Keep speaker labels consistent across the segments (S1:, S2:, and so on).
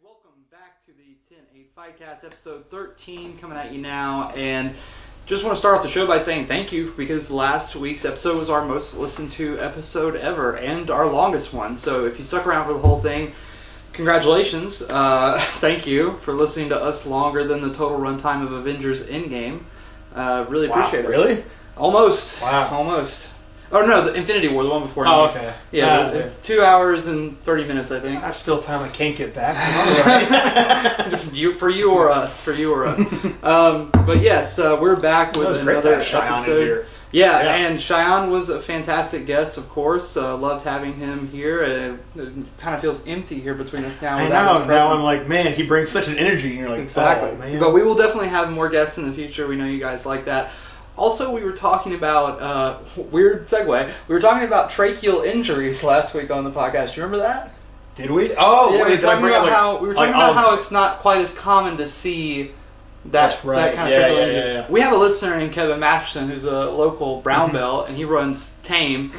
S1: welcome back to the 10-8 Fightcast, episode 13, coming at you now, and just want to start off the show by saying thank you, because last week's episode was our most listened to episode ever, and our longest one, so if you stuck around for the whole thing, congratulations. Thank you for listening to us longer than the total runtime of Avengers Endgame. Really appreciate it.
S2: Really?
S1: Almost.
S2: Wow.
S1: Almost. Oh, no, the Infinity War, the one before.
S2: Oh, okay.
S1: Yeah, it's 2 hours and 30 minutes, I think.
S2: That's still time I can't get back.
S1: For you or us. But yes, we're back with another episode. Yeah, and Cheyenne was a fantastic guest, of course. Loved having him here. It kind of feels empty here between us now.
S2: I know. Now I'm like, man, he brings such an energy. And you're like,
S1: exactly.
S2: Oh, man.
S1: But we will definitely have more guests in the future. We know you guys like that. Also, we were talking about, weird segue, we were talking about tracheal injuries last week on the podcast. Do you remember that?
S2: Did we? Oh,
S1: yeah,
S2: wait,
S1: we were talking about how it's not quite as common to see that kind of tracheal injury.
S2: Yeah.
S1: We have a listener named Kevin Masterson who's a local brown belt, and he runs Tame,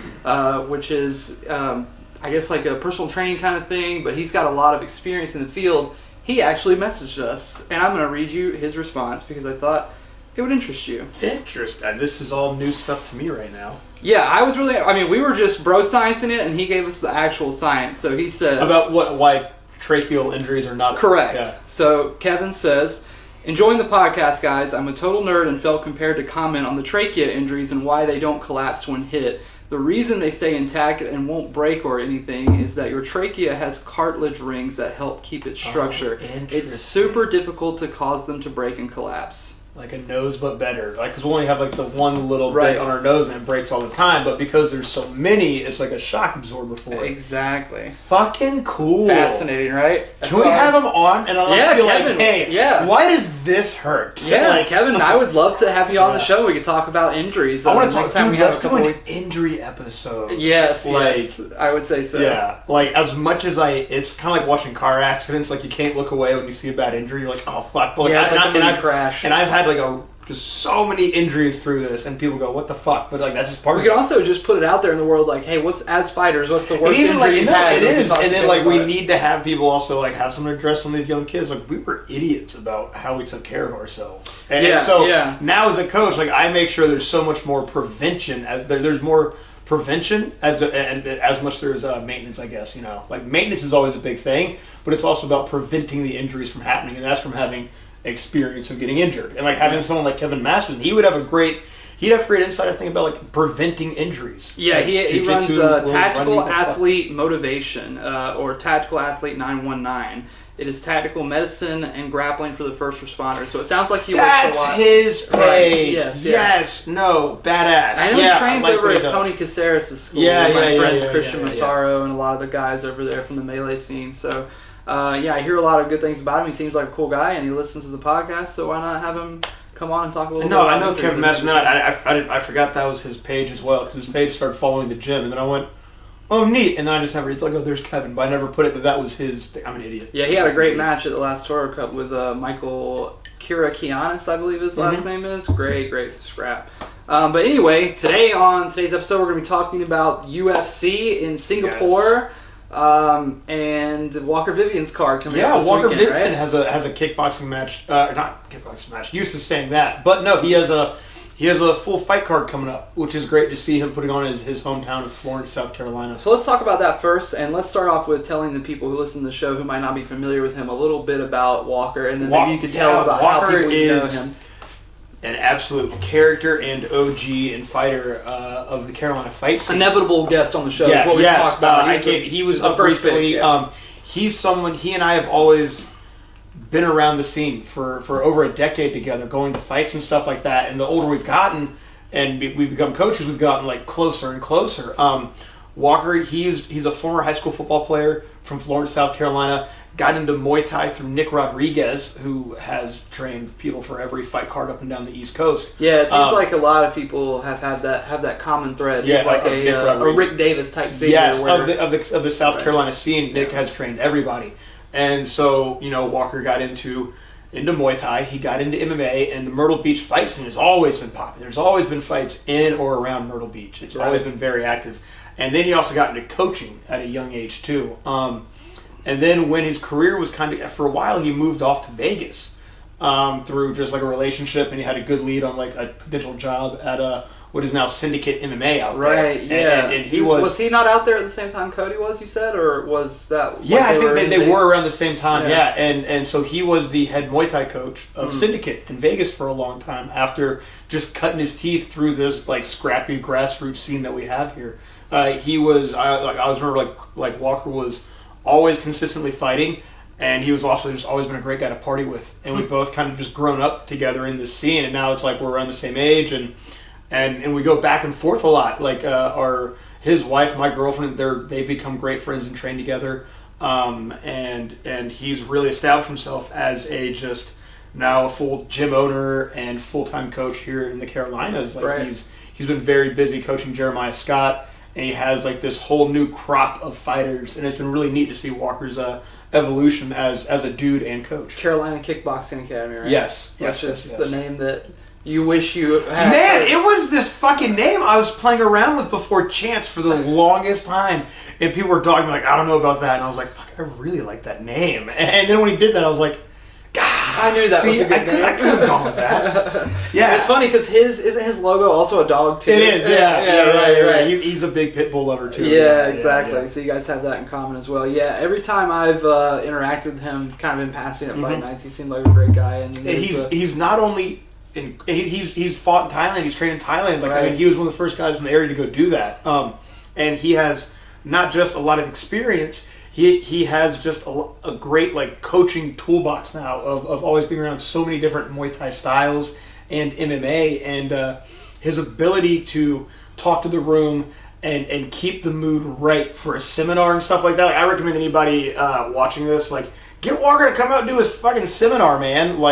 S1: which is, I guess, like a personal training kind of thing, but he's got a lot of experience in the field. He actually messaged us, and I'm going to read you his response because I thought it would interest you.
S2: Interesting. This is all new stuff to me right now.
S1: Yeah, we were just bro sciencing it, and he gave us the actual science. So he says...
S2: About why tracheal injuries are not...
S1: Correct.
S2: Yeah.
S1: So Kevin says, enjoying the podcast, guys. I'm a total nerd and felt compelled to comment on the trachea injuries and why they don't collapse when hit. The reason they stay intact and won't break or anything is that your trachea has cartilage rings that help keep its structure. It's super difficult to cause them to break and collapse.
S2: Like a nose, but better. Like, because we only have like the one little bit on our nose and it breaks all the time. But because there's so many, it's like a shock absorber for it.
S1: Exactly.
S2: Fucking cool.
S1: Fascinating, right?
S2: Can we have him on and I'll be
S1: Kevin,
S2: like, hey, why does this hurt?
S1: Yeah,
S2: like,
S1: Kevin, I would love to have you on the show. We could talk about injuries.
S2: I want to talk. Dude, let's do an injury episode.
S1: Yes, I would say so.
S2: Yeah, like as much as it's kind of like watching car accidents. Like you can't look away when you see a bad injury. You're like, oh fuck. But
S1: it's like a crash.
S2: And I've had just so many injuries through this, and people go, "What the fuck?" But like that's just part of it.
S1: We could also just put it out there in the world, like, "Hey, as fighters, what's the worst injury you've had?"
S2: It is, and then like we need to have people also like have someone address some of these young kids. Like we were idiots about how we took care of ourselves, and now as a coach, like I make sure there's so much more prevention. There's more prevention and as much there's maintenance. I guess like maintenance is always a big thing, but it's also about preventing the injuries from happening, and that's from having experience of getting injured. And like having someone like Kevin Masterson, he'd have great insight, I think, about like preventing injuries.
S1: Yeah, like, he runs Tactical Athlete Motivation, or Tactical Athlete 919. It is tactical medicine and grappling for the first responders. So it sounds like he works a lot.
S2: That's his page.
S1: Right.
S2: Yes. No. Badass.
S1: I know he trains over at Tony Caceres' school with my friend Christian Massaro and a lot of the guys over there from the Melee scene. So I hear a lot of good things about him. He seems like a cool guy, and he listens to the podcast, so why not have him come on and talk a little bit about it?
S2: No, I know Kevin Masterson. I forgot that was his page as well, because his page started following the gym, and then I went, oh, neat, and then I just never, it's like, oh, there's Kevin, but I never put it that was his thing. I'm an idiot.
S1: Yeah, he had a great match at the last Toro Cup with Michael Kirakianis, I believe his last name is. Great scrap. But anyway, on today's episode, we're going to be talking about UFC in Singapore. And Walker Vivian's card coming up this
S2: Walker
S1: weekend,
S2: Vivian has a kickboxing match. Not kickboxing match. Used to saying that, but no, he has a full fight card coming up, which is great to see him putting on his hometown of Florence, South Carolina.
S1: So let's talk about that first, and let's start off with telling the people who listen to the show who might not be familiar with him a little bit about Walker, and then maybe you could tell about how people know him.
S2: An absolute character and OG and fighter of the Carolina fight scene.
S1: Inevitable guest on the show is what we've talked about.
S2: He was up recently. He's someone, he and I have always been around the scene for over a decade together, going to fights and stuff like that. And the older we've gotten and we've become coaches, we've gotten like closer and closer. Walker, he's a former high school football player from Florence, South Carolina. Got into Muay Thai through Nick Rodriguez, who has trained people for every fight card up and down the East Coast.
S1: Yeah, it seems like a lot of people have that common thread. He's like a Rick Davis type figure.
S2: Yes, of the South Carolina scene, Nick has trained everybody, and so Walker got into Muay Thai. He got into MMA, and the Myrtle Beach fight scene has always been popular. There's always been fights in or around Myrtle Beach. It's always been very active, and then he also got into coaching at a young age too. And then when his career was for a while, he moved off to Vegas through just like a relationship, and he had a good lead on like a potential job at what is now Syndicate MMA out there.
S1: Right, yeah.
S2: And he
S1: was he not out there at the same time Cody was, you said? Or was that...
S2: Yeah, I think they were around the same time, yeah. And so he was the head Muay Thai coach of Syndicate in Vegas for a long time after just cutting his teeth through this like scrappy grassroots scene that we have here. He was... I remember like Walker was always consistently fighting, and he was also just always been a great guy to party with. And we've both kind of just grown up together in this scene, and now it's like we're around the same age, and we go back and forth a lot. Like his wife, my girlfriend, they become great friends and train together. And he's really established himself as now a full gym owner and full-time coach here in the Carolinas. Like
S1: right.
S2: He's been very busy coaching Jeremiah Scott, and he has like this whole new crop of fighters, and it's been really neat to see Walker's evolution as a dude and coach.
S1: Carolina Kickboxing Academy, right?
S2: Yes.
S1: That's just the name that you wish you had.
S2: Man, it was this fucking name I was playing around with before Chance for the longest time. And people were dogging me like, I don't know about that. And I was like, fuck, I really like that name. And then when he did that, I was like, God.
S1: I knew that was a good name.
S2: I could have gone with that. Yeah.
S1: It's funny because isn't his logo also a dog too?
S2: It is, yeah.
S1: Right.
S2: He's a big pit bull lover too.
S1: Yeah, exactly. Yeah. So you guys have that in common as well. Yeah, every time I've interacted with him kind of in passing at fight nights, he seemed like a great guy. And
S2: he's not only... he's fought in Thailand. He's trained in Thailand. Like right. I mean, he was one of the first guys from the area to go do that. And he has not just a lot of experience. He has just a great like coaching toolbox now of always being around so many different Muay Thai styles and MMA, and his ability to talk to the room and keep the mood right for a seminar and stuff like that. Like, I recommend anybody watching this get Walker to come out and do his fucking seminar, man.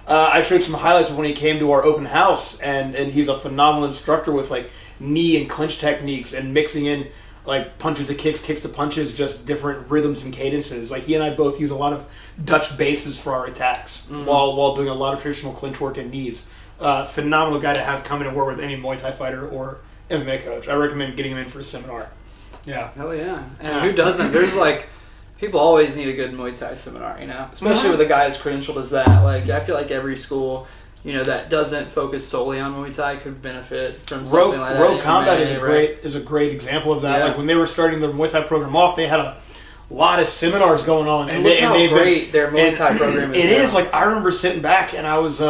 S2: I showed some highlights of when he came to our open house, and he's a phenomenal instructor with like knee and clinch techniques and mixing in like punches to kicks, kicks to punches, just different rhythms and cadences. Like he and I both use a lot of Dutch bases for our attacks while doing a lot of traditional clinch work and knees. Phenomenal guy to have come in and work with any Muay Thai fighter or MMA coach. I recommend getting him in for a seminar. Yeah.
S1: Hell yeah. And who doesn't? There's like... People always need a good Muay Thai seminar, you know? Especially with a guy as credentialed as that. Like, I feel like every school, you know, that doesn't focus solely on Muay Thai could benefit from something like that.
S2: Rogue Combat is a great example of that. Yeah. Like, when they were starting their Muay Thai program off, they had a lot of seminars going on.
S1: And look how great their Muay Thai program is.
S2: It is. Like, I remember sitting back and I was...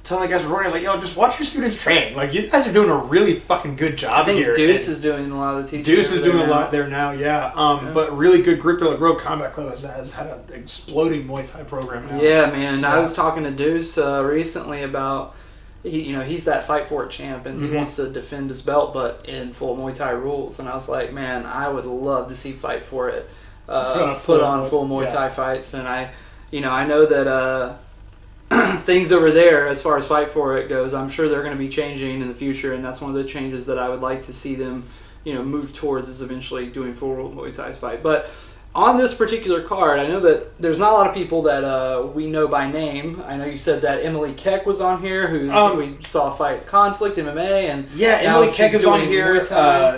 S2: telling the guys recording, I was like, yo, just watch your students train. Like, you guys are doing a really fucking good job here.
S1: I think Deuce is doing a lot of the teaching.
S2: Deuce is doing a lot there now, yeah. But really good group. Like, Rogue Combat Club has had an exploding Muay Thai program now.
S1: Yeah, man. Yeah. I was talking to Deuce recently about, he's that Fight For It champ, and he wants to defend his belt, but in full Muay Thai rules. And I was like, man, I would love to see Fight For It put on full Muay Thai fights. And I know that... things over there as far as Fight For It goes, I'm sure they're going to be changing in the future, and that's one of the changes that I would like to see them, move towards, is eventually doing full Muay Thai fight. But on this particular card, I know that there's not a lot of people that we know by name. I know you said that Emily Keck was on here, who we saw fight Conflict MMA, and
S2: Emily Keck is on here.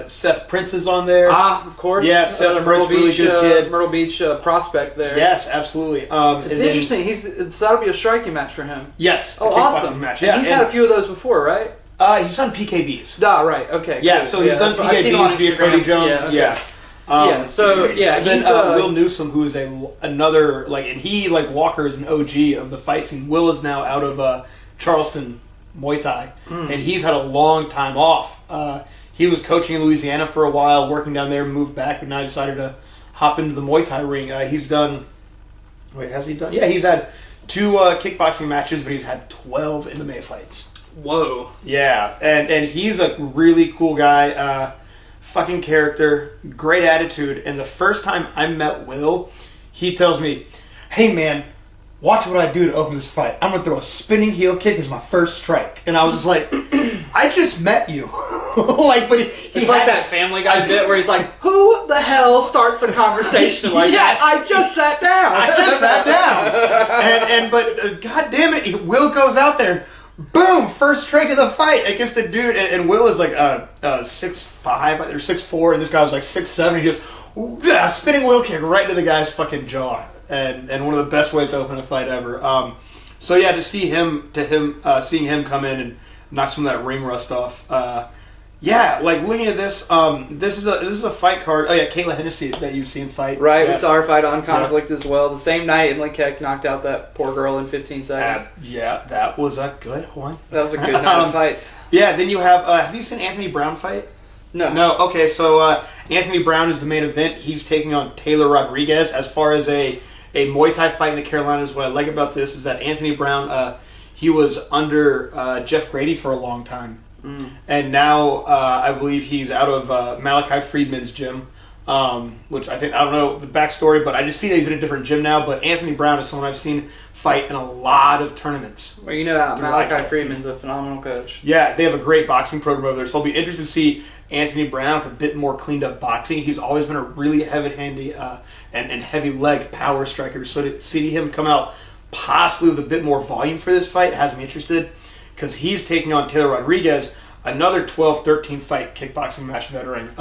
S2: Seth Prince is on there.
S1: Of course.
S2: Yeah, Seth Prince, really good kid.
S1: Myrtle Beach prospect there.
S2: Yes, absolutely.
S1: It's interesting. So that'll be a striking match for him.
S2: Yes.
S1: Oh, awesome.
S2: Match.
S1: Yeah, he's had a few of those before, right?
S2: He's done PKBs.
S1: Right. Okay.
S2: Yeah, cool. So he's done PKBs via Cody Jones.
S1: Yeah.
S2: He's Will Newsom, who is another and he Walker is an OG of the fight scene. Will is now out of Charleston Muay Thai, and he's had a long time off. He was coaching in Louisiana for a while, working down there, moved back, but now decided to hop into the Muay Thai ring. He's done. Wait, has he done? Yeah, he's had 2 kickboxing matches, but he's had 12 MMA fights.
S1: Whoa.
S2: Yeah, and he's a really cool guy. Fucking character, great attitude. And the first time I met Will, he tells me, "Hey man, watch what I do to open this fight. I'm gonna throw a spinning heel kick as my first strike." And I was just like, "I just met you." But
S1: it's like that Family Guy bit where he's like, "Who the hell starts a conversation like that?" I just sat down.
S2: But God damn it, Will goes out there. Boom! First strike of the fight against a dude, and Will is 6'5" or 6'4", and this guy was 6'7". He goes, spinning wheel kick right to the guy's fucking jaw, and one of the best ways to open a fight ever. So yeah, to see seeing him come in and knock some of that ring rust off. Yeah, like looking at this, this is a fight card. Oh yeah, Kayla Hennessy that you've seen fight.
S1: Right, yes. We saw her fight on Conflict as well. The same night, Emily Keck knocked out that poor girl in 15 seconds.
S2: Yeah, that was a good one.
S1: That was a good night of fights.
S2: Yeah, then you have you seen Anthony Brown fight?
S1: No.
S2: No, okay, so Anthony Brown is the main event. He's taking on Taylor Rodriguez. As far as a Muay Thai fight in the Carolinas, what I like about this is that Anthony Brown, he was under Jeff Grady for a long time. And now I believe he's out of Malachi Friedman's gym, which I don't know the backstory, but I just see that he's in a different gym now. But Anthony Brown is someone I've seen fight in a lot of tournaments.
S1: Well, you know, Malachi Friedman's a phenomenal coach.
S2: Yeah, they have a great boxing program over there, so I'll be interested to see Anthony Brown with a bit more cleaned up boxing. He's always been a really heavy-handed and heavy leg power striker, so to see him come out possibly with a bit more volume for this fight has me interested. Because he's taking on Taylor Rodriguez, another 12-13 fight kickboxing match veteran,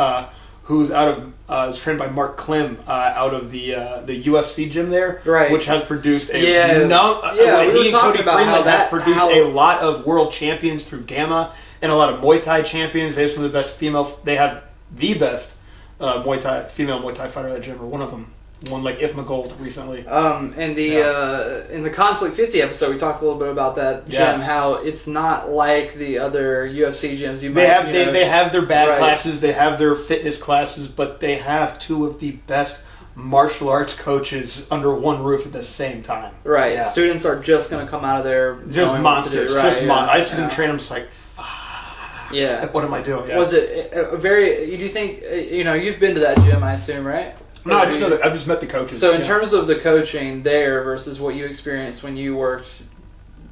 S2: who's is trained by Mark Klim out of the UFC gym there,
S1: right?
S2: Which has produced
S1: he and
S2: Cody Freeman have produced a lot of world champions through Gamma and a lot of Muay Thai champions. They have some of the best They have the best female Muay Thai fighter at that gym, or one of them. Won like IFMA Gold recently.
S1: In the Conflict 50 episode, we talked a little bit about that gym. How it's not like the other UFC gyms.
S2: They have their bad classes, they have their fitness classes, but they have two of the best martial arts coaches under one roof at the same time.
S1: Right. Yeah. Students are just going to come out of there
S2: just monsters. I see them train. I'm just like,
S1: yeah.
S2: What am I doing? Yeah.
S1: Was it do you think you've been to that gym? I assume, right?
S2: No, I just met the coaches.
S1: So in terms of the coaching there versus what you experienced when you worked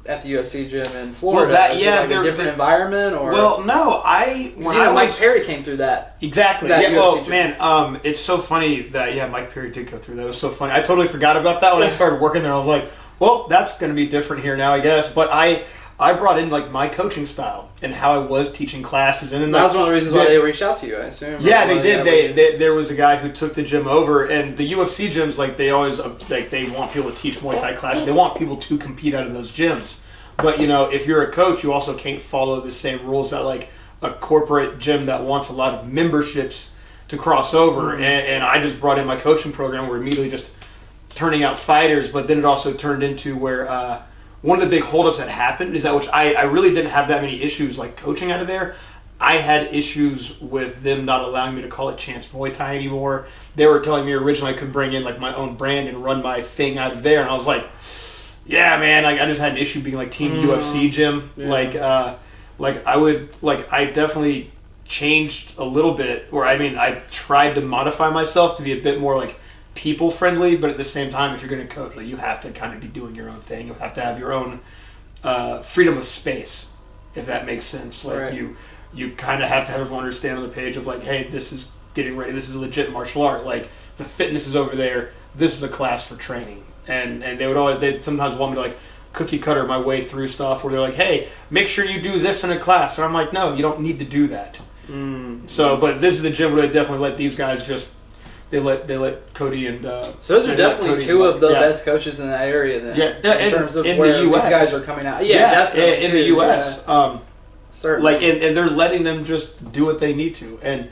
S1: at the UFC gym in Florida, a different environment, or
S2: no,
S1: Mike Perry came through that
S2: exactly.
S1: UFC gym.
S2: Man, it's so funny that Mike Perry did go through that. It was so funny. I totally forgot about that when I started working there. I was like, well, that's going to be different here now, I guess. But I brought in like my coaching style and how I was teaching classes, and then
S1: that was one of the reasons why they reached out to you, I assume.
S2: Yeah, they did. There was a guy who took the gym over, and the UFC gyms they always they want people to teach Muay Thai classes. They want people to compete out of those gyms. But if you're a coach, you also can't follow the same rules that like a corporate gym that wants a lot of memberships to cross over. Mm-hmm. And I just brought in my coaching program. We're immediately just turning out fighters, but then it also turned into where. One of the big holdups that happened is that which I really didn't have that many issues like coaching out of there. I had issues with them not allowing me to call it Chance Muay Thai anymore. They were telling me originally I could bring in like my own brand and run my thing out of there, and I was like, yeah, man, I just had an issue being like Team UFC gym. Yeah. I definitely changed a little bit. I tried to modify myself to be a bit more like people friendly, but at the same time, if you're going to coach, you have to kind of be doing your own thing. You have to have your own freedom of space, if that makes sense. You kind of have to have everyone understand on the page of like, hey, this is getting ready. This is a legit martial art. Like the fitness is over there. This is a class for training. And they'd sometimes want me to like cookie cutter my way through stuff where they're like, hey, make sure you do this in a class. And I'm like, no, you don't need to do that. But this is the gym where they definitely let these guys just. They let Cody and
S1: so those are definitely two of the best coaches in that area. Then, in terms of where these guys are coming out. Yeah, definitely
S2: in the U.S.
S1: Certainly,
S2: and they're letting them just do what they need to, and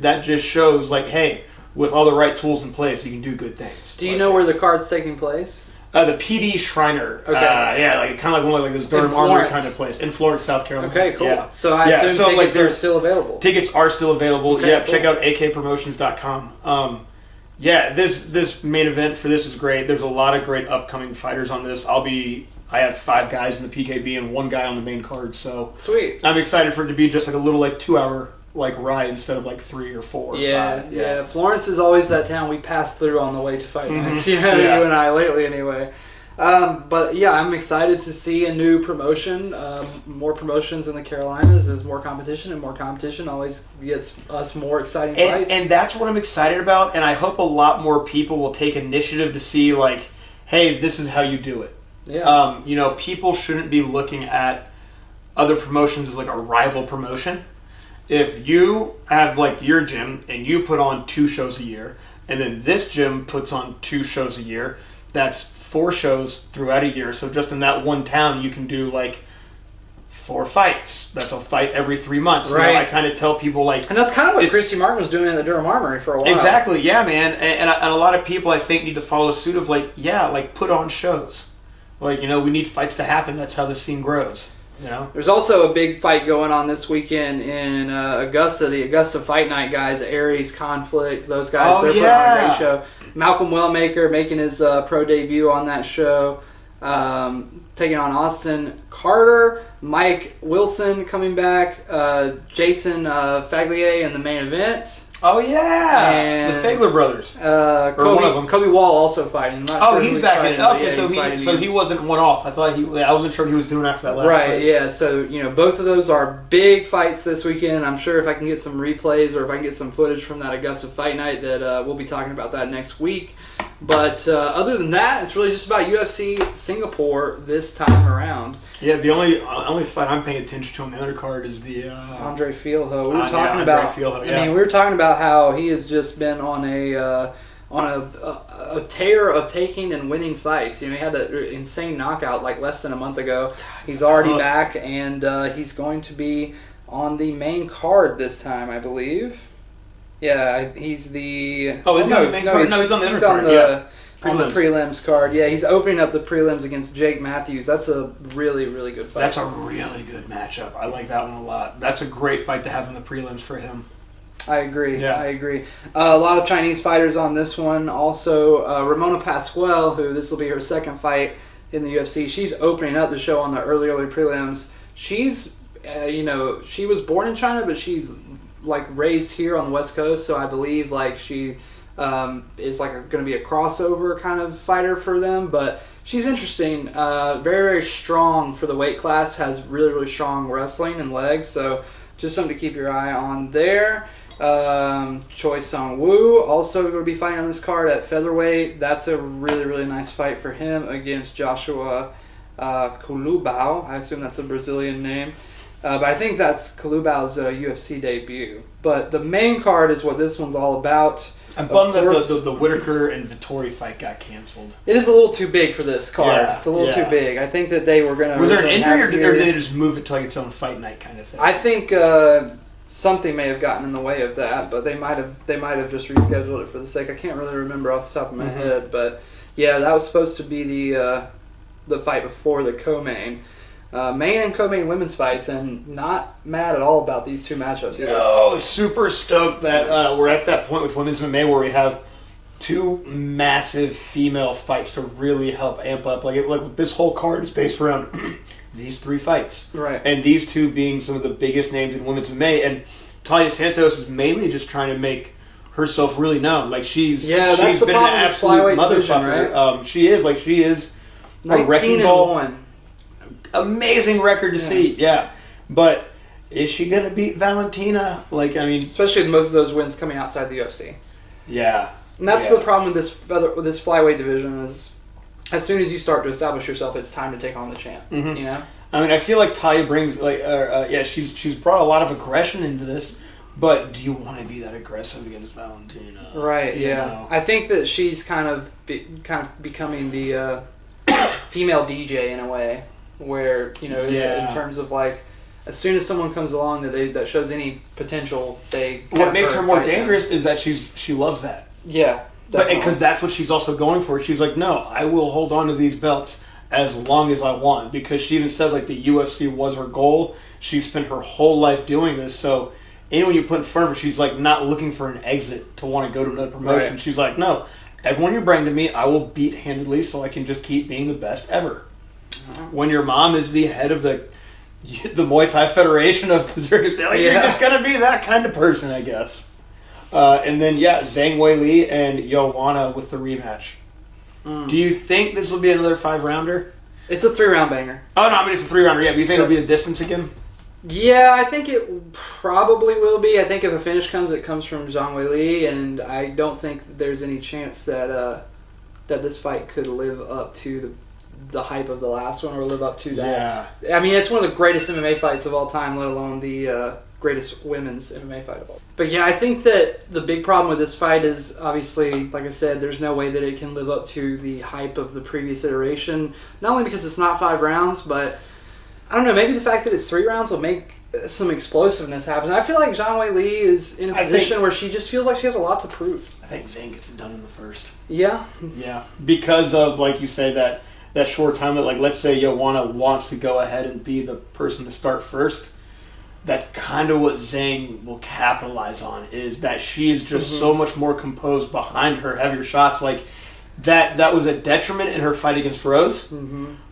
S2: that just shows like, hey, with all the right tools in place, you can do good things.
S1: Do you know where the card's taking place?
S2: The PD Shriner. Okay. Kind of like one of this Durham Armory kind of place in Florence, South Carolina.
S1: Okay, cool.
S2: Yeah.
S1: So I assume tickets are still available.
S2: Tickets are still available.
S1: Okay,
S2: yeah,
S1: cool.
S2: Check out akpromotions.com. This main event for this is great. There's a lot of great upcoming fighters on this. I have 5 guys in the PKB and 1 guy on the main card. So
S1: sweet.
S2: I'm excited for it to be just like a little 2-hour ride instead of 3 or 4 or 5.
S1: Yeah. Florence is always that town we pass through on the way to fight nights. You and I lately anyway. But yeah, I'm excited to see a new promotion, more promotions in the Carolinas. There's more competition, and more competition always gets us more exciting fights.
S2: And that's what I'm excited about, and I hope a lot more people will take initiative to see hey, this is how you do it. Yeah. People shouldn't be looking at other promotions as a rival promotion. if you have like your gym and you put on 2 shows a year, and then this gym puts on 2 shows a year, that's 4 shows throughout a year. So just in that one town, you can do like 4 fights. That's a fight every 3 months.
S1: Right.
S2: You know, I kind of tell people like,
S1: and that's kind of what Christy Martin was doing at the Durham Armory for a while.
S2: Exactly, yeah, man. And a lot of people I think need to follow suit of like, yeah, like put on shows. Like, you know, we need fights to happen. That's how the scene grows. You know?
S1: There's also a big fight going on this weekend in Augusta. The Augusta Fight Night guys, Aries, Conflict, those guys, they're putting on a great show. Malcolm Wellmaker making his pro debut on that show, taking on Austin Carter. Mike Wilson coming back. Jason Faglier in the main event.
S2: Oh, yeah.
S1: And
S2: the Fagler brothers. One of them.
S1: Kobe Wall also fighting. I'm not sure
S2: he's back in it. Okay, so he wasn't one off. I wasn't sure what he was doing after that last fight.
S1: Right, yeah. So, you know, both of those are big fights this weekend. I'm sure if I can get some replays or if I can get some footage from that Augusta Fight Night that we'll be talking about that next week. But other than that, it's really just about UFC Singapore this time around.
S2: Yeah, the only fight I'm paying attention to on the undercard is the
S1: Andre Fieldhoe. We were talking
S2: we
S1: were talking about how he has just been on a tear of taking and winning fights. You know, he had an insane knockout like less than a month ago. He's already back, and he's going to be on the main card this time, I believe. Yeah, he's the...
S2: Oh, is he on the main card? No, he's on the undercard.
S1: On the prelims card. Yeah, he's opening up the prelims against Jake Matthews. That's a really, really good fight.
S2: That's a really good matchup. I like that one a lot. That's a great fight to have in the prelims for him.
S1: I agree. Yeah. I agree. A lot of Chinese fighters on this one. Also, Ramona Pasquale, who this will be her second fight in the UFC. She's opening up the show on the early to She's, she was born in China, but she's like raised here on the West Coast. So I believe like she is like going to be a crossover kind of fighter for them. But she's interesting. Very, very strong for the weight class. Has really, really strong wrestling and legs. So just something to keep your eye on there. Choi Sung-woo also going to be fighting on this card at featherweight. That's a really, really nice fight for him against Joshua Culubao. I assume that's a Brazilian name. But I think that's Culubao's UFC debut. But the main card is what this one's all about.
S2: I'm bummed that the Whitaker and Vettori fight got canceled.
S1: It is a little too big for this card. Yeah, it's a little too big. I think that they were going to...
S2: Was there an injury or did they just move it to like its own fight night kind of thing?
S1: I think something may have gotten in the way of that, but they might have just rescheduled it for the sake. I can't really remember off the top of my head, but yeah, that was supposed to be the fight before the co-main. Main and co-main women's fights, and not mad at all about these two matchups either.
S2: No, super stoked that we're at that point with women's MMA where we have two massive female fights to really help amp up. Like this whole card is based around these 3 fights,
S1: right?
S2: And these 2 being some of the biggest names in women's MMA. And Talia Santos is mainly just trying to make herself really known. Like she's been an absolute motherfucker. Right? She is a wrecking ball. Amazing record to see, yeah. But is she going to beat Valentina?
S1: Especially with most of those wins coming outside the UFC.
S2: Yeah.
S1: And that's the problem with this flyweight division is as soon as you start to establish yourself, it's time to take on the champ. Mm-hmm. You know?
S2: I feel like Talia brings, she's brought a lot of aggression into this, but do you want to be that aggressive against Valentina?
S1: Right, yeah. Know? I think that she's kind of becoming the female DJ in a way. Where, in terms of like, as soon as someone comes along that shows any potential,
S2: what makes her more dangerous is that she loves that.
S1: Yeah,
S2: because that's what she's also going for. She's like, no, I will hold on to these belts as long as I want. Because she even said like the UFC was her goal. She spent her whole life doing this. So anyone you put in front of her, she's like not looking for an exit to want to go to another promotion. Right. She's like, no, everyone you bring to me, I will beat handedly so I can just keep being the best ever. When your mom is the head of the Muay Thai Federation of Kazakhstan, you're just going to be that kind of person, I guess. And then, Zhang Weili and Joanna with the rematch. Do you think this will be another 5-rounder?
S1: It's a 3-round banger.
S2: Oh, no, it's a 3-rounder, yeah. But you think it'll be a distance again?
S1: Yeah, I think it probably will be. I think if a finish comes, it comes from Zhang Weili, and I don't think there's any chance that this fight could live up to the hype of the last one or live up to that. Yeah. I mean, it's one of the greatest MMA fights of all time, let alone the greatest women's MMA fight of all. But yeah, I think that the big problem with this fight is obviously, like I said, there's no way that it can live up to the hype of the previous iteration. Not only because it's not 5 rounds, but I don't know, maybe the fact that it's 3 rounds will make some explosiveness happen. I feel like Zhang Weili is in a position where she just feels like she has a lot to prove.
S2: I think Zhang gets it done in the first.
S1: Yeah?
S2: Yeah. Because of, like you say, that short time that, like, let's say Joanna wants to go ahead and be the person to start first. That's kind of what Zhang will capitalize on, is that she's just so much more composed behind her heavier shots. Like, that was a detriment in her fight against Rose.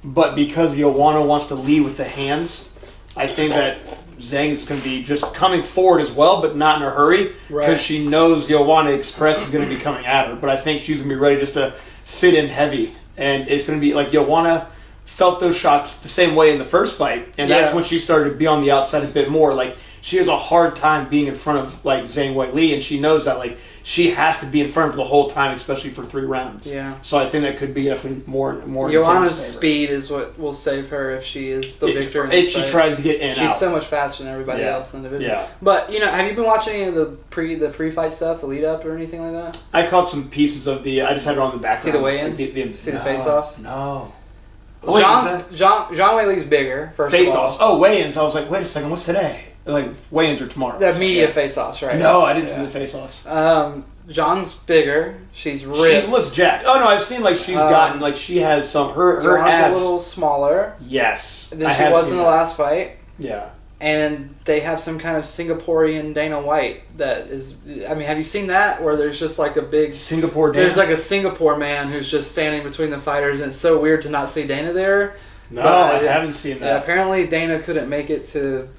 S2: But because Joanna wants to lead with the hands, I think that Zhang is going to be just coming forward as well, but not in a hurry, because she knows Joanna Express is going to be coming at her. But I think she's going to be ready just to sit in heavy. And it's going to be like Joanna felt those shots the same way in the first fight, and that's when she started to be on the outside a bit more. Like, she has a hard time being in front of, like, Zhang Weili, and she knows that, like, she has to be in front of her the whole time, especially for 3 rounds.
S1: Yeah.
S2: So I think that could be definitely more.
S1: Joanna's speed is what will save her if she is the victor in this fight.
S2: She tries to get in.
S1: She's so much faster than everybody else in the division.
S2: Yeah.
S1: But have you been watching any of the pre-fight stuff, the lead up or anything like that?
S2: I caught some pieces of I just had it on the background.
S1: See the weigh-ins? See the face-offs?
S2: No.
S1: Zhang Weili's bigger, first of all.
S2: Face-offs. Oh, weigh-ins. I was like, wait a second, what's today? Like, weigh-ins are tomorrow.
S1: The media face-offs, right?
S2: No, I didn't see the face-offs.
S1: Zhang's bigger. She's ripped.
S2: She looks jacked. Oh, no, I've seen, like, she's gotten, like, she has some, her abs.
S1: a little smaller.
S2: Yes.
S1: Than she was in the last fight.
S2: Yeah.
S1: And they have some kind of Singaporean Dana White that is... I mean, have you seen that? Where there's just like a big...
S2: Singapore Dana?
S1: There's like a Singapore man who's just standing between the fighters, and it's so weird to not see Dana there.
S2: No, I haven't seen that.
S1: Yeah, apparently Dana couldn't make it to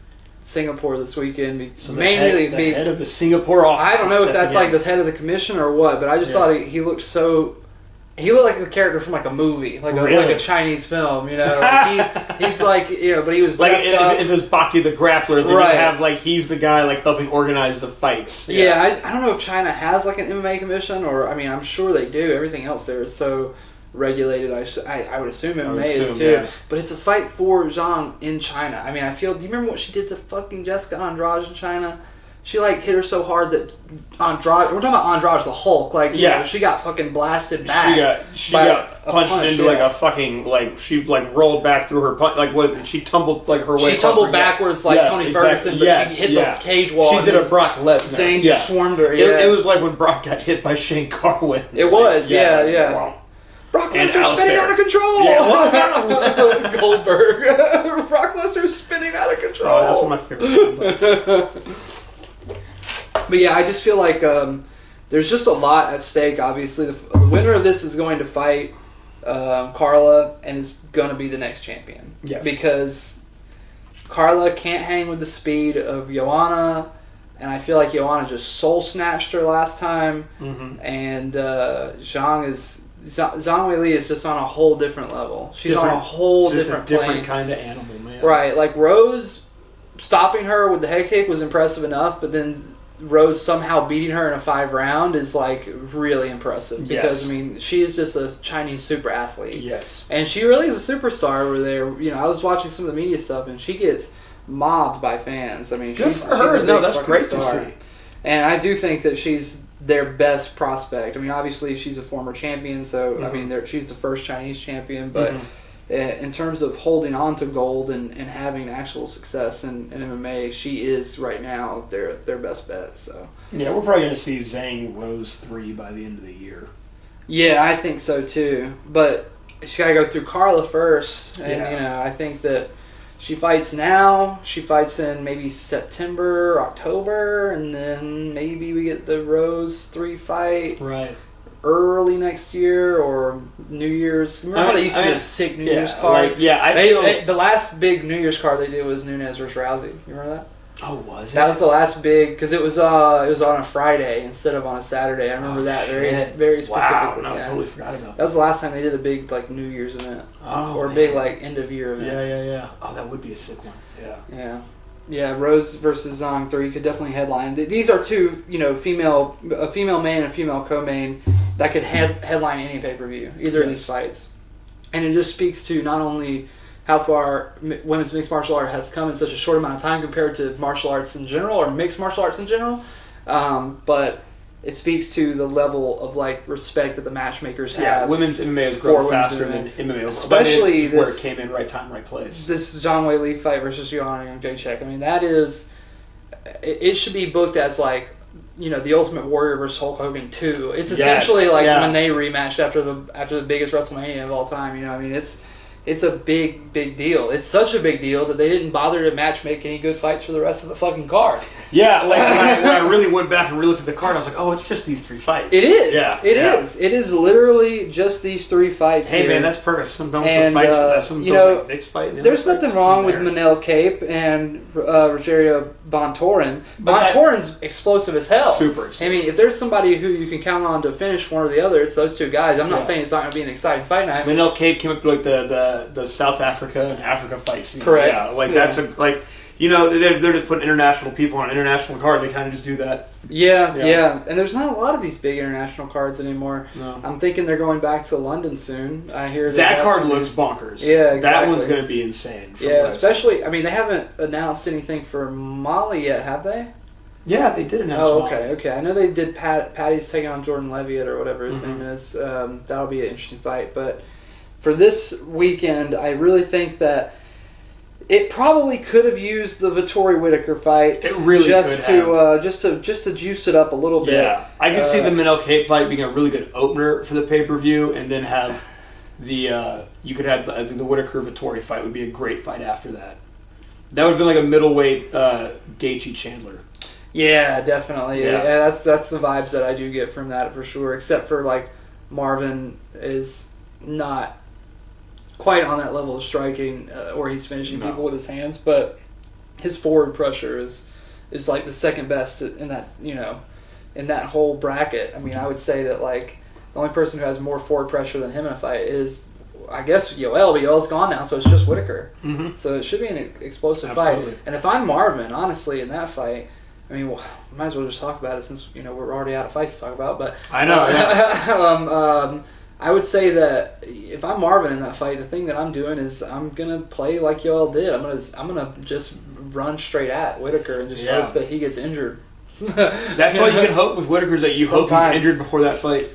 S1: Singapore this weekend.
S2: So the head of the Singapore office.
S1: I don't know if that's like the head of the commission or what, but I just thought he looked so... He looked like a character from like a movie, like a Chinese film, Like he's like, but he was
S2: like
S1: up.
S2: if it was Baki the Grappler, then you have like he's the guy like helping organize the fights.
S1: Yeah, I don't know if China has like an MMA commission, or I mean, I'm sure they do. Everything else there is so regulated. I would assume MMA is too. Yeah. But it's a fight for Zhang in China. I mean, do you remember what she did to fucking Jessica Andrade in China? She like hit her so hard that Andrade. We're talking about Andrade the Hulk. Like she got fucking blasted back.
S2: She got punched into like a fucking like she like rolled back through her punch. Like what is it? She tumbled like her way.
S1: She tumbled backwards like Tony Ferguson, but she hit the cage wall.
S2: She did a Brock Lesnar.
S1: Zane just swarmed her.
S2: It was like when Brock got hit by Shane Carwin.
S1: It was Wow. Brock Lesnar's spinning out of control! Yeah. Goldberg. Brock Lesnar's spinning out of control.
S2: Oh, that's one of my favorites.
S1: But yeah, I just feel like there's just a lot at stake, obviously. The winner of this is going to fight Carla and is going to be the next champion.
S2: Yes.
S1: Because Carla can't hang with the speed of Joanna, and I feel like Joanna just soul-snatched her last time. And Zhang Weili is just on a whole different level. She's on a whole different plane.
S2: Different kind of animal, man.
S1: Right, like Rose stopping her with the head kick was impressive enough, but then Rose somehow beating her in a 5-round is like really impressive because I mean she is just a Chinese super athlete.
S2: Yes,
S1: and she really is a superstar over there. I was watching some of the media stuff, and she gets mobbed by fans. I mean, she's a big
S2: that's great
S1: star.
S2: to see.
S1: And I do think that she's their best prospect. I mean, obviously she's a former champion, so I mean she's the first Chinese champion, but. In terms of holding on to gold and having actual success in MMA, she is right now their best bet. So
S2: yeah, we're probably going to see Zhang Rose 3 by the end of the year.
S1: Yeah, I think so too. But she's got to go through Carla first, and I think that she fights now. She fights in maybe September, October, and then maybe we get the Rose 3 fight.
S2: Right.
S1: Early next year or New Year's. Remember how they used to do a sick New Year's card? The last big New Year's card they did was Nunes versus Rousey. You remember that?
S2: Oh, was it?
S1: That was the last big because it was on a Friday instead of on a Saturday. I remember that very specifically.
S2: Wow, no, I totally forgot about that.
S1: That was the last time they did a big like New Year's event or a big like end of year event.
S2: Yeah. Oh, that would be a sick one.
S1: Yeah, Rose versus Zhang 3 could definitely headline. These are two, a female main and a female co-main that could headline any pay-per-view, either of these fights. And it just speaks to not only how far women's mixed martial art has come in such a short amount of time compared to martial arts in general or mixed martial arts in general. But it speaks to the level of like respect that the matchmakers have.
S2: Yeah, women's MMA has grown faster than MMA.
S1: Especially
S2: where it came in right time, right place.
S1: This Zhang Wei Li fight versus Joanna Jacek. I mean, that is, it should be booked as like, you know, the Ultimate Warrior versus Hulk Hogan 2. It's essentially like when they rematched after the biggest WrestleMania of all time. You know, I mean, it's a big deal. It's such a big deal that they didn't bother to matchmake any good fights for the rest of the fucking card.
S2: Yeah, like when I really went back and relooked at the card, I was like, oh, it's just these 3 fights.
S1: It is. Yeah, it is. It is literally just these 3 fights.
S2: Hey,
S1: here.
S2: man, that's perfect. Some don't the fights. That's some don't Vic's fight.
S1: There's nothing wrong with Manel Cape and Rogerio Bontorin. Bontorin's explosive as hell.
S2: Super explosive.
S1: I mean, if there's somebody who you can count on to finish one or the other, it's those 2 guys. I'm not saying it's not going to be an exciting fight night.
S2: Manel Cape came up to like the South Africa and Africa fight scene.
S1: Correct.
S2: Yeah, that's like. You know, they're just putting international people on an international card. They kind of just do that.
S1: Yeah. And there's not a lot of these big international cards anymore.
S2: No.
S1: I'm thinking they're going back to London soon. I hear
S2: that card looks bonkers.
S1: Yeah, exactly.
S2: That one's going to be insane.
S1: Yeah, especially, I mean, they haven't announced anything for Mali yet, have they?
S2: Yeah, they did announce Mali.
S1: Okay. I know they did Patty's taking on Jordan Levitt or whatever his name is. That'll be an interesting fight. But for this weekend, I really think that it probably could have used the Vettori Whitaker fight.
S2: It really
S1: just to juice it up a little bit.
S2: Yeah, I could see the Manel Cape fight being a really good opener for the pay-per-view, and then have you could have the Whitaker Vettori fight would be a great fight after that. That would be like a middleweight Gaethje Chandler.
S1: Yeah, definitely. Yeah, that's the vibes that I do get from that for sure. Except for like Marvin is not quite on that level of striking where he's finishing people with his hands, but his forward pressure is like the second best in that, you know, in that whole bracket. I mean, I would say that like the only person who has more forward pressure than him in a fight is, I guess, Yoel, but Yoel's gone now, so it's just Whitaker. Mm-hmm. So it should be an explosive fight. And if I'm Marvin, honestly, in that fight, I mean, well, might as well just talk about it since, you know, we're already out of fights to talk about. But
S2: I know.
S1: I would say that if I'm Marvin in that fight, the thing that I'm doing is I'm gonna play like Yoel did. I'm gonna just run straight at Whitaker and just hope that he gets injured.
S2: That's all you can hope with Whitaker, is that you hope he's injured before that fight.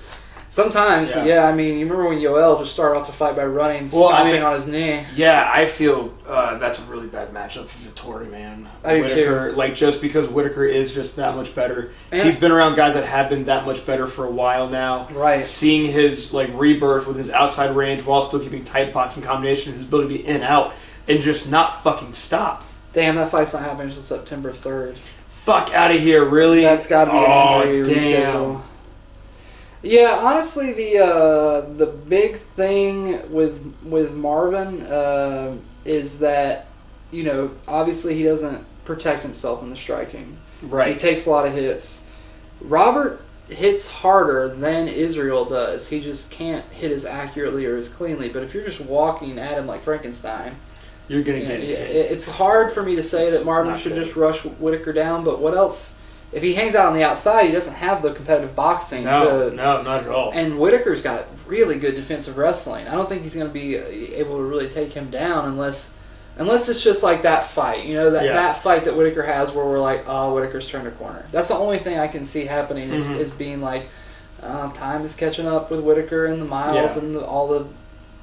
S1: Sometimes, yeah. I mean, you remember when Yoel just started off the fight by running, stomping on his knee.
S2: Yeah, I feel that's a really bad matchup for Vettori, man.
S1: I do too.
S2: Like, just because Whitaker is just that much better. And he's been around guys that have been that much better for a while now.
S1: Right.
S2: Seeing his like rebirth with his outside range while still keeping tight boxing combination, his ability to be in out and just not fucking stop.
S1: Damn, that fight's not happening until September 3rd.
S2: Fuck out of here, really?
S1: That's got to be an injury reschedule. Yeah, honestly, the big thing with Marvin is that, you know, obviously he doesn't protect himself in the striking.
S2: Right.
S1: He takes a lot of hits. Robert hits harder than Israel does. He just can't hit as accurately or as cleanly. But if you're just walking at him like Frankenstein,
S2: you're going to get hit.
S1: It's hard for me to say that Marvin should just rush Whitaker down, but what else? If he hangs out on the outside, he doesn't have the competitive boxing.
S2: No, not at all.
S1: And Whitaker's got really good defensive wrestling. I don't think he's going to be able to really take him down unless it's just like that fight. You know, that fight that Whitaker has where we're like, oh, Whitaker's turned a corner. That's the only thing I can see happening is being like, time is catching up with Whitaker and the miles and all the,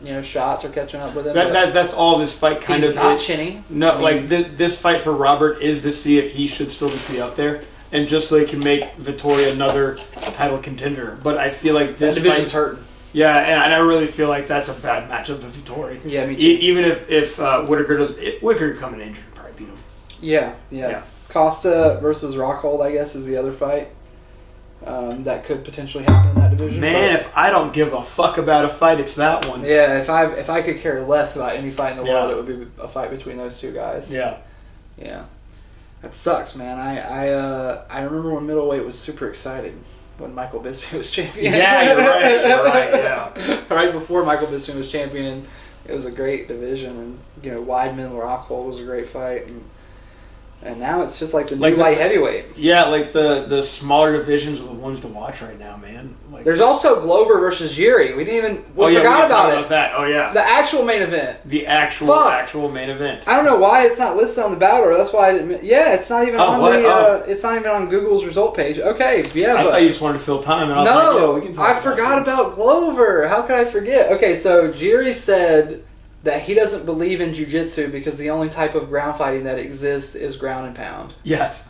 S1: you know, shots are catching up with him.
S2: That's all this fight kind of is.
S1: He's not chinny.
S2: No, this fight for Robert is to see if he should still just be up there. And just so they can make Vettori another title contender. But I feel like this
S1: division's hurting.
S2: Yeah, and I really feel like that's a bad matchup for Vettori.
S1: Yeah, me too.
S2: Even if Whitaker come in injured, probably beat him.
S1: Yeah. Costa versus Rockhold, I guess, is the other fight that could potentially happen in that division.
S2: Man, if I don't give a fuck about a fight, it's that one.
S1: Yeah, if I could care less about any fight in the world, it would be a fight between those two guys.
S2: Yeah.
S1: That sucks, man. I remember when middleweight was super exciting when Michael Bisping was champion.
S2: Yeah, you're right. Yeah.
S1: Right before Michael Bisping was champion, it was a great division, and you know Weidman Rockhold was a great fight, and And now it's just like the new light heavyweight.
S2: Yeah, like the smaller divisions are the ones to watch right now, man. Like,
S1: there's also Glover versus Yuri. We didn't even... We forgot about
S2: that. Oh, yeah.
S1: The actual main event.
S2: The actual main event.
S1: I don't know why it's not listed on the Battle. That's why I didn't... Yeah, it's not even it's not even on Google's result page. Okay, yeah,
S2: I thought you just wanted to fill time. And I was
S1: no,
S2: we can talk
S1: I forgot about Glover. How could I forget? Okay, so Yuri said that he doesn't believe in jiu-jitsu because the only type of ground fighting that exists is ground and pound.
S2: Yes.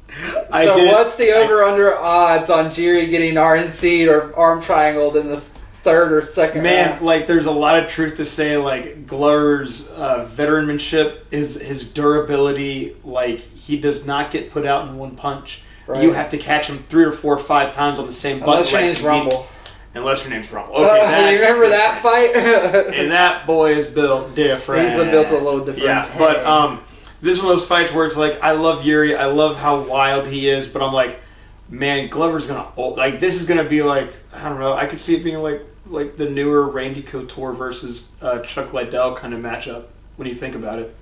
S1: So what's the over-under odds on Jiri getting RNC'd or arm triangled in the third or second round?
S2: Like, there's a lot of truth to say, like, Glover's veteranship, his durability, like, he does not get put out in one punch. Right. You have to catch him 3 or 4 or 5 times on the same button.
S1: Unless your name's Rumble.
S2: Unless your name's Rumble. Okay,
S1: you remember that fight?
S2: And that boy is built different.
S1: He's built a little different.
S2: Yeah, but this is one of those fights where it's like, I love Yuri, I love how wild he is, but I'm like, man, Glover's gonna like, this is gonna be like, I don't know, I could see it being like the newer Randy Couture versus Chuck Liddell kind of matchup when you think about it.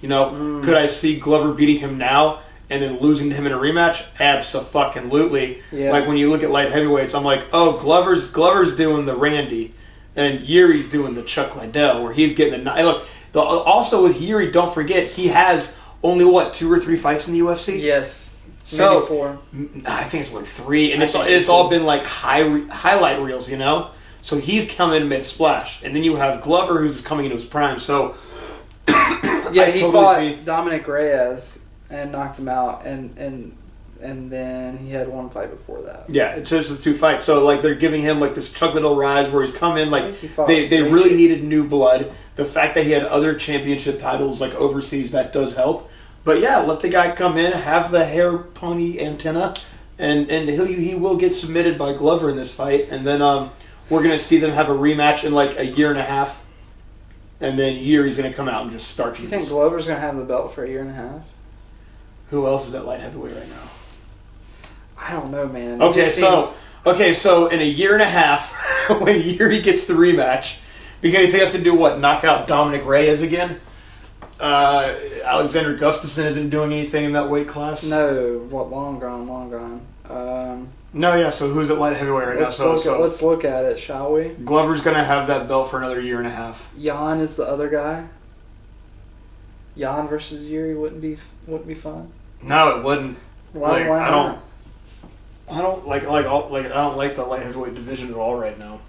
S2: You know, could I see Glover beating him now and then losing to him in a rematch? Abso-fucking-lutely. Yeah. Like when you look at light heavyweights, I'm like, oh, Glover's doing the Randy, and Yuri's doing the Chuck Liddell, where he's getting the look. Also with Yuri, don't forget, he has only, 2 or 3 fights in the UFC?
S1: Yes.
S2: So,
S1: maybe 4.
S2: I think it's like 3, and it's all been like highlight reels, you know? So he's come in and made a splash. And then you have Glover, who's coming into his prime, so...
S1: yeah, he fought Dominic Reyes and knocked him out, and then he had 1 fight before that. Yeah,
S2: it's just the 2 fights. So, like, they're giving him, like, this Chuck Liddell rise where he's come in, like, they really needed new blood. The fact that he had other championship titles, like, overseas, that does help. But, yeah, let the guy come in, have the hair pony antenna, and he will get submitted by Glover in this fight. And then we're going to see them have a rematch in, like, a year and a half. And then Yuri's going to come out and just start.
S1: Do you think Glover's going to have the belt for a year and a half?
S2: Who else is at light heavyweight right now?
S1: I don't know, man.
S2: Okay, so in a year and a half, when Yuri gets the rematch, because he has to do what? Knock out Dominic Reyes again? Alexander Gustafsson isn't doing anything in that weight class?
S1: No, long gone.
S2: No, yeah, so who's at light heavyweight right now?
S1: Let's look at it, shall we?
S2: Glover's going to have that belt for another year and a half.
S1: Jan is the other guy. Jan versus Yuri wouldn't be fun.
S2: No, it wouldn't.
S1: Why not?
S2: I don't like the light heavyweight division at all right now.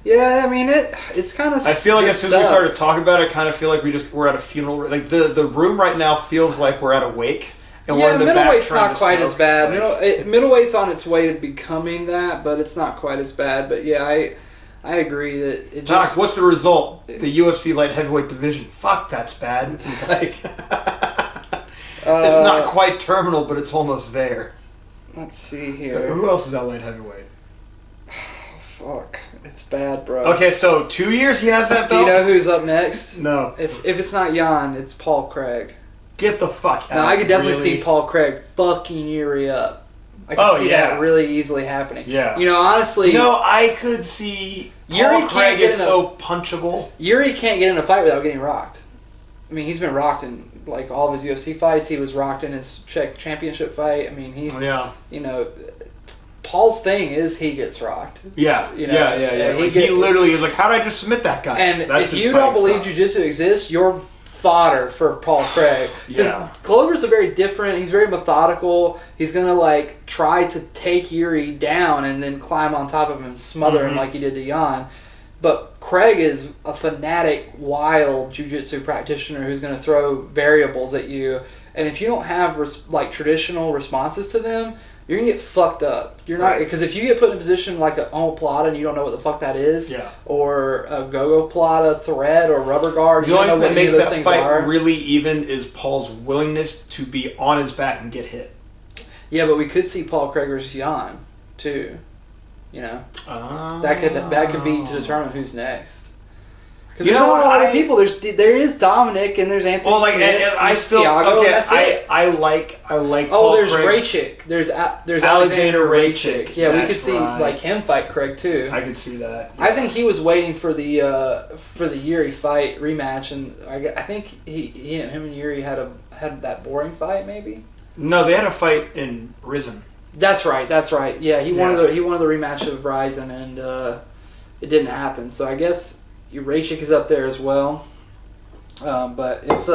S1: Yeah, I mean it's kind of.
S2: I feel like as soon as we started talking about it, I kind of feel like we're at a funeral. Like the room right now feels like we're at a wake. And we're in the
S1: middleweight's
S2: back
S1: not quite as bad. Middleweight's on its way to becoming that, but it's not quite as bad. But yeah, I agree that it just...
S2: Doc, what's the result? The UFC light heavyweight division. Fuck, that's bad. Like, it's not quite terminal, but it's almost there.
S1: Let's see here.
S2: Who else is at light heavyweight?
S1: Fuck, it's bad, bro.
S2: Okay, so 2 years he has that belt?
S1: Do you know who's up next?
S2: No.
S1: If it's not Jan, it's Paul Craig.
S2: Get the fuck out.
S1: Now, I could definitely see Paul Craig fucking Yuri up. I could see that really easily happening.
S2: Yeah.
S1: You know, honestly...
S2: No, I could see... Paul Craig is so punchable.
S1: Yuri can't get in a fight without getting rocked. I mean, he's been rocked in, like, all of his UFC fights. He was rocked in his Czech championship fight. I mean, you know... Paul's thing is he gets rocked.
S2: Yeah.
S1: You know?
S2: Yeah. He literally is like, how did I just submit that guy?
S1: And if you don't believe jiu-jitsu exists, you're fodder for Paul Craig. Because Glover's he's very methodical. He's going to, like, try to take Yuri down and then climb on top of him and smother him like he did to Jan. But Craig is a fanatic, wild jiu-jitsu practitioner who's going to throw variables at you. And if you don't have, traditional responses to them, you're going to get fucked up. You're not, because if you get put in a position like an omoplata and you don't know what the fuck that is, or a go-go plata, thread, or rubber guard, you don't know what any of those things are. The only thing that makes that fight
S2: really even is Paul's willingness to be on his back and get hit.
S1: Yeah, but we could see Paul Craig versus Jan, too. You know? That could be to determine who's next. Because there's not a lot of people. There is Dominic and there's Anthony Smith and I still Thiago, and that's it.
S2: I like
S1: Paul there's Craig. Raychick. There's Alexander Raychick. Yeah, we could see like him fight Craig too.
S2: I could see that. Yeah.
S1: I think he was waiting for the Yuri fight rematch, and I think him and Yuri had had that boring fight, maybe.
S2: No, they had a fight in Risen.
S1: That's right. Yeah, he wanted the rematch of Ryzen, and it didn't happen. So I guess Urashik is up there as well. But it's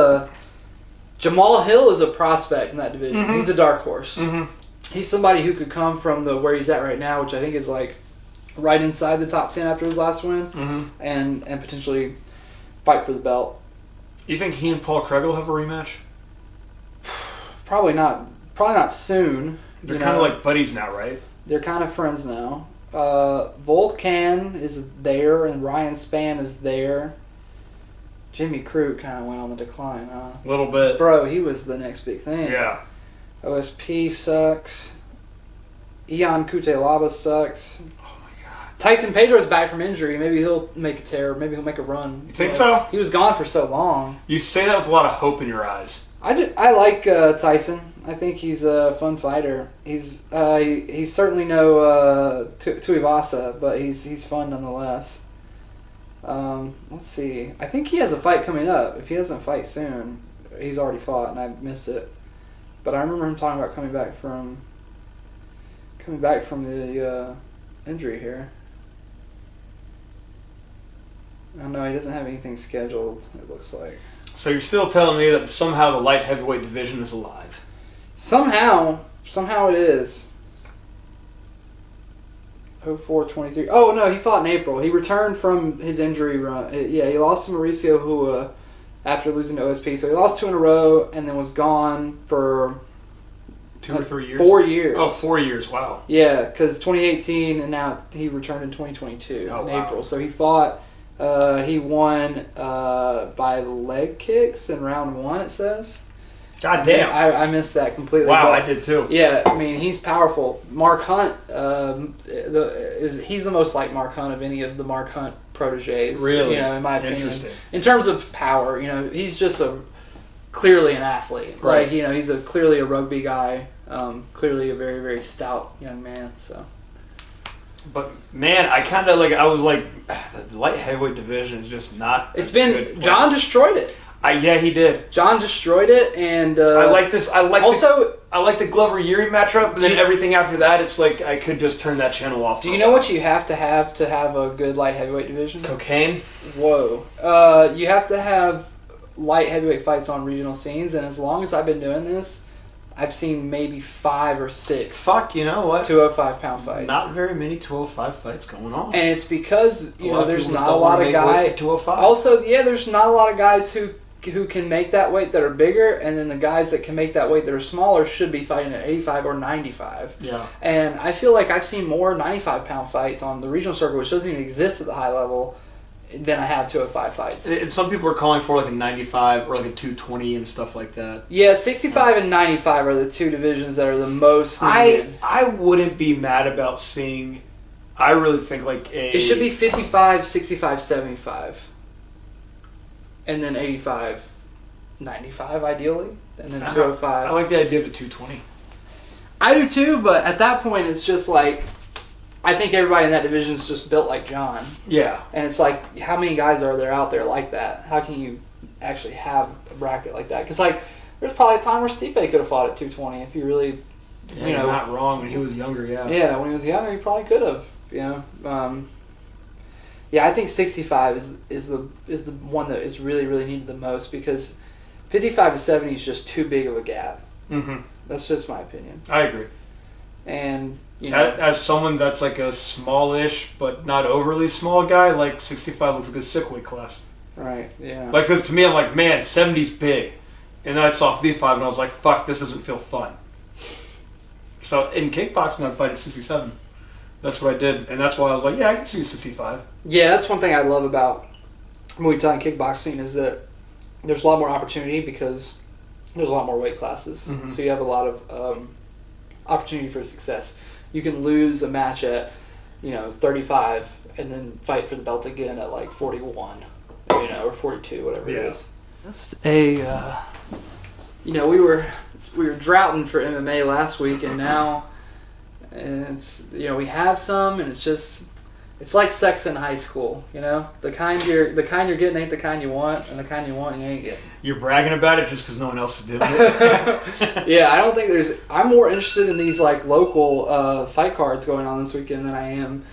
S1: Jamal Hill is a prospect in that division. Mm-hmm. He's a dark horse. Mm-hmm. He's somebody who could come from where he's at right now, which I think is like right inside the top 10 after his last win, mm-hmm. and potentially fight for the belt.
S2: You think he and Paul Craig will have a rematch?
S1: Probably not. Probably not soon.
S2: They're kind of like buddies now, right?
S1: They're kind of friends now. Volkan is there, and Ryan Spann is there. Jimmy Crute kind of went on the decline, huh?
S2: A little bit.
S1: Bro, he was the next big thing.
S2: Yeah.
S1: OSP sucks. Ion Kutelaba sucks.
S2: Oh my god.
S1: Tyson Pedro's back from injury. Maybe he'll make a tear. Maybe he'll make a run.
S2: You think so?
S1: He was gone for so long.
S2: You say that with a lot of hope in your eyes.
S1: I like Tyson. I think he's a fun fighter. He's certainly no Tuivasa, but he's fun nonetheless. Let's see. I think he has a fight coming up. If he doesn't fight soon, he's already fought, and I missed it. But I remember him talking about coming back from the injury here. Oh no, he doesn't have anything scheduled. It looks like.
S2: So you're still telling me that somehow the light heavyweight division is alive?
S1: Somehow it is. 04-23. Oh no, he fought in April. He returned from his injury run. Yeah, he lost to Mauricio Hua after losing to OSP. So he lost 2 in a row and then was gone for
S2: 2 or 3 years.
S1: 4 years.
S2: Oh, 4 years. Wow.
S1: Yeah, because 2018 and now he returned in 2022 in April. So he fought. He won by leg kicks in round 1. It says.
S2: God damn.
S1: I missed that completely.
S2: Wow, I did too.
S1: Yeah, I mean, he's powerful. Mark Hunt he's the most like Mark Hunt of any of the Mark Hunt proteges.
S2: Really?
S1: In my opinion.
S2: Interesting.
S1: In terms of power, he's just clearly an athlete.
S2: Right.
S1: Like, he's clearly a rugby guy. Clearly a very, very stout young man. So.
S2: But man, I was like, the light heavyweight division is just not.
S1: It's been John destroyed it.
S2: Yeah, he did.
S1: John destroyed it, and
S2: I like this. I like the Glover Yuri matchup, but then everything after that, it's like I could just turn that channel off.
S1: Do you know what you have to have a good light heavyweight division?
S2: Cocaine.
S1: Whoa. You have to have light heavyweight fights on regional scenes, and as long as I've been doing this, I've seen maybe 5 or 6.
S2: Fuck, you know what?
S1: 205-pound fights.
S2: Not very many 205 fights going on.
S1: And it's because there's not a lot of guys.
S2: 205.
S1: Also, there's not a lot of guys who can make that weight that are bigger, and then the guys that can make that weight that are smaller should be fighting at 85 or 95.
S2: Yeah.
S1: And I feel like I've seen more 95-pound fights on the regional circuit, which doesn't even exist at the high level, than I have 205 fights.
S2: And some people are calling for like a 95 or like a 220 and stuff like that.
S1: Yeah, 65 and 95 are the two divisions that are the most needed.
S2: I wouldn't be mad about seeing. I really think like
S1: it should be 55, 65, 75. And then 85, 95 ideally, and then 205.
S2: I like the idea of a 220.
S1: I do too, but at that point it's just like, I think everybody in that division is just built like John.
S2: Yeah.
S1: And it's like, how many guys are there out there like that? How can you actually have a bracket like that? Because there's probably a time where Stipe could have fought at 220 if you really,
S2: you're not wrong. When he was younger, yeah.
S1: Yeah, when he was younger, he probably could have. Yeah, I think 65 is the one that is really, really needed the most, because 55 to 70 is just too big of a gap. Mm-hmm. That's just my opinion.
S2: I agree.
S1: And
S2: as someone that's like a smallish but not overly small guy, like 65 looks like a sick weight class.
S1: Right. Yeah.
S2: Like, because to me, I'm like, man, 70's big, and then I saw 55 and I was like, fuck, this doesn't feel fun. So in kickboxing, I'd fight at 67. That's what I did, and that's why I was like, yeah, I can see 65.
S1: Yeah, that's one thing I love about Muay Thai and kickboxing is that there's a lot more opportunity because there's a lot more weight classes. Mm-hmm. So you have a lot of opportunity for success. You can lose a match at 35 and then fight for the belt again at like 41, or 42, whatever it is. That's we were droughting for MMA last week, and now it's we have some, and it's just It's like sex in high school, you know. The kind you're getting ain't the kind you want, and the kind you want you ain't getting.
S2: You're bragging about it just because no one else is doing it.
S1: Yeah, I don't think there's. I'm more interested in these like local fight cards going on this weekend than I am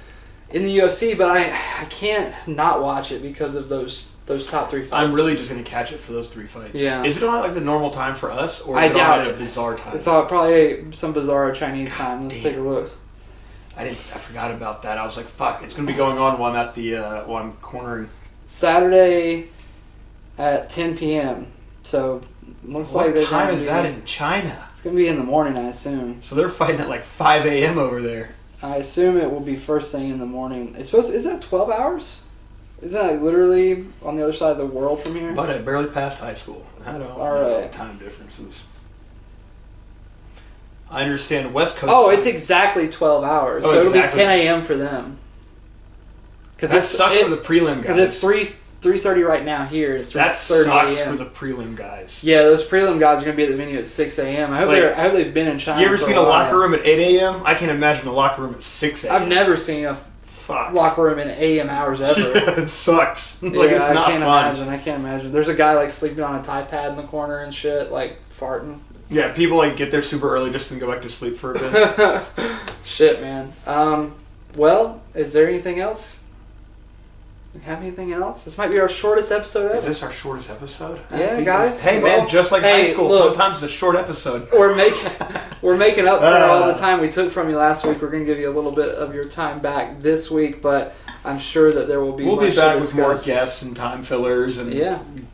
S1: in the UFC. But I can't not watch it because of those top 3 fights.
S2: I'm really just going to catch it for those 3 fights.
S1: Yeah.
S2: Is it on like the normal time for us, or
S1: I
S2: is it
S1: doubt
S2: on
S1: it.
S2: a bizarre time?
S1: It's all probably some bizarre Chinese time. Let's take a look.
S2: I forgot about that. I was like, "Fuck!" It's gonna be going on while I'm at the while I'm cornering.
S1: Saturday at 10 p.m. So looks like
S2: what time is that in China?
S1: It's gonna be in the morning, I assume.
S2: So they're fighting at like 5 a.m. over there.
S1: I assume it will be first thing in the morning. It's supposed. Is that 12 hours? Isn't that literally on the other side of the world from here?
S2: But I barely passed high school. I don't know time differences. I understand West Coast.
S1: Oh,
S2: time.
S1: it's exactly 12 hours.
S2: Oh,
S1: so
S2: exactly.
S1: it'll be 10 a.m. for them.
S2: That sucks for the prelim guys.
S1: Because it's 3:30 right now here. It's 3:30
S2: that sucks
S1: a.m.
S2: for the prelim guys.
S1: Yeah, those prelim guys are going to be at the venue at 6 a.m. I hope they've been in China.
S2: You ever seen a locker room at 8 a.m.? I can't imagine a locker room at 6 a.m.
S1: I've never seen a locker room in a.m. hours ever.
S2: Yeah, it sucks.
S1: Yeah,
S2: it's not fun.
S1: I can't imagine. There's a guy like sleeping on a Tide pad in the corner and shit, like farting.
S2: Yeah, people like get there super early just to go back to sleep for a bit.
S1: Shit, man. Well, is there anything else? Do you have anything else? This might be our shortest episode ever.
S2: Is this our shortest episode?
S1: Yeah, guys.
S2: Hey, man, just like high school, sometimes it's a short episode.
S1: We're making up for all the time we took from you last week. We're going to give you a little bit of your time back this week, but I'm sure that there will be
S2: We'll
S1: much
S2: be back
S1: to
S2: with more guests and time fillers and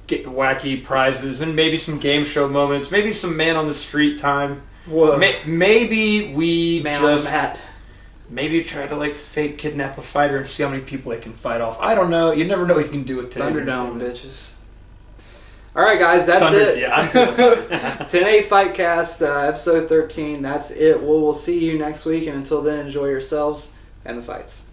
S2: get wacky prizes and maybe some game show moments, maybe some man on the street time.
S1: Whoa.
S2: Maybe we
S1: man on the mat.
S2: Maybe try to like fake kidnap a fighter and see how many people they can fight off. I don't know. You never know what you can do with today's
S1: Thunderdome, bitches. All right, guys, that's it.
S2: Yeah, I'm good.
S1: 10-8 Fightcast, episode 13. That's it. We'll see you next week, and until then, enjoy yourselves and the fights.